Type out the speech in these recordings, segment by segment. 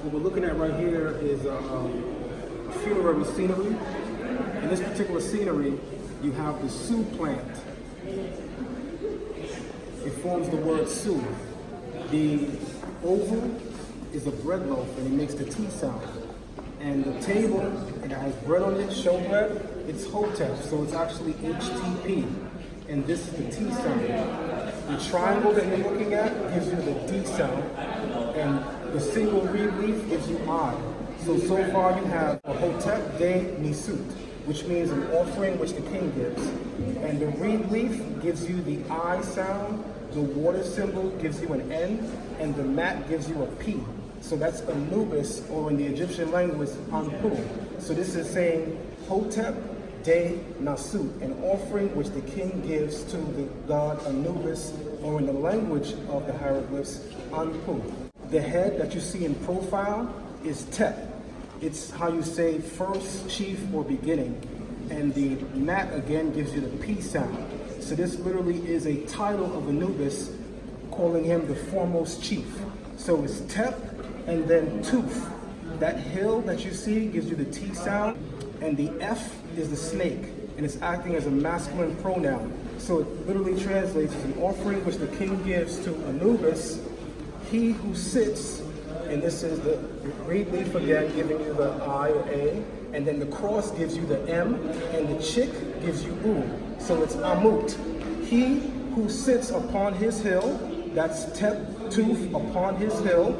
What we're looking at right here is funerary scenery. In this particular scenery, you have the su plant. It forms the word su. The oval is a bread loaf and it makes the T sound. And the table, it has bread on it, showbread, it's Hotep, so it's actually HTP. And this is the T sound. The triangle that you're looking at gives you the D sound. And the single reed leaf gives you I. So far you have a Hotep de Nisut, which means an offering which the king gives. And the reed leaf gives you the I sound, the water symbol gives you an N, and the mat gives you a P. So that's Anubis, or in the Egyptian language, Anpu. So this is saying Hotep de Nasut, an offering which the king gives to the god Anubis, or in the language of the hieroglyphs, Anpu. The head that you see in profile is Tep. It's how you say first, chief, or beginning. And the mat again gives you the P sound. So this literally is a title of Anubis, calling him the foremost chief. So it's Tep and then Tooth. That hill that you see gives you the T sound, and the F is the snake, and it's acting as a masculine pronoun. So it literally translates as an offering which the king gives to Anubis, he who sits, and this is the reed leaf again, giving you the I or A, and then the cross gives you the M, and the chick gives you U. So it's Amut. He who sits upon his hill, that's Tep Tooth, upon his hill,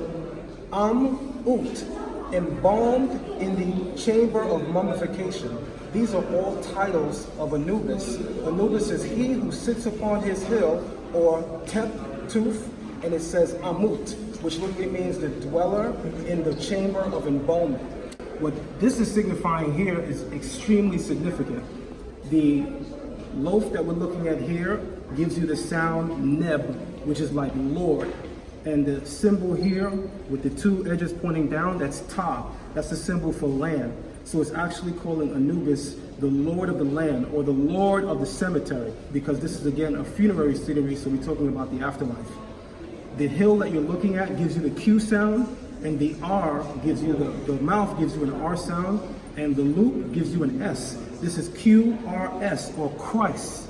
Amut, embalmed in the chamber of mummification. These are all titles of Anubis. Anubis is he who sits upon his hill, or Tep Tooth, and it says Amut, which literally means the dweller in the chamber of embalmment. What this is signifying here is extremely significant. The loaf that we're looking at here gives you the sound Neb, which is like Lord. And the symbol here with the two edges pointing down, that's Ta. That's the symbol for land. So it's actually calling Anubis the Lord of the land, or the Lord of the cemetery, because this is again a funerary scenery, so we're talking about the afterlife. The hill that you're looking at gives you the Q sound, and the R gives you the mouth gives you an R sound, and the loop gives you an S. This is QRS, or Christ.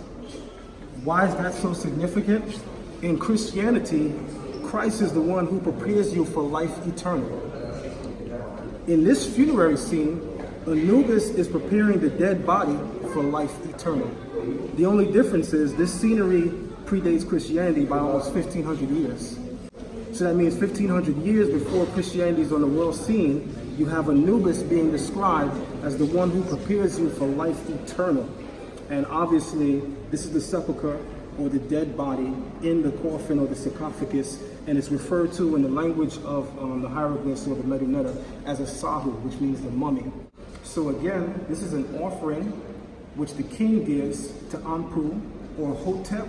Why is that so significant? In Christianity, Christ is the one who prepares you for life eternal. In this funerary scene, Anubis is preparing the dead body for life eternal. The only difference is this scenery predates Christianity by almost 1,500 years. So that means 1,500 years before Christianity is on the world scene, you have Anubis being described as the one who prepares you for life eternal. And obviously, this is the sepulcher, or the dead body, in the coffin or the sarcophagus, and it's referred to in the language of the hieroglyphs or the 𝈈𓃑𓏏 as a sahu, which means the mummy. So again, this is an offering which the king gives to Anpu, or Hotep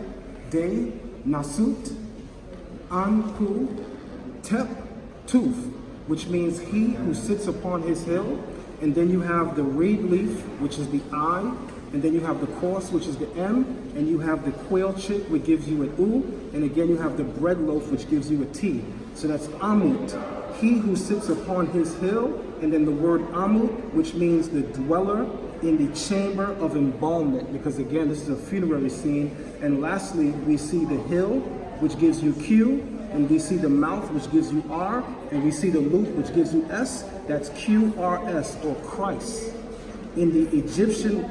de Nasut, Anpu, Tep Tooth, which means he who sits upon his hill. And then you have the reed leaf, which is the I, and then you have the cross, which is the M, and you have the quail chick, which gives you an U, and again you have the bread loaf, which gives you a T. So that's Amut, he who sits upon his hill, and then the word Amut, which means the dweller in the chamber of embalmment, because again, this is a funerary scene. And lastly, we see the hill, which gives you Q, and we see the mouth, which gives you R, and we see the loop, which gives you S. That's QRS, or Christ. In the Egyptian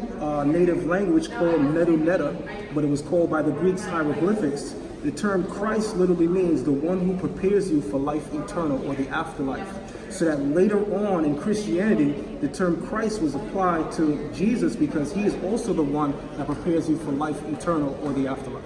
native language called 𝈈𝑓𝑡𝑒, but it was called by the Greeks hieroglyphics, the term Christ literally means the one who prepares you for life eternal, or the afterlife. So that later on in Christianity, the term Christ was applied to Jesus, because he is also the one that prepares you for life eternal, or the afterlife.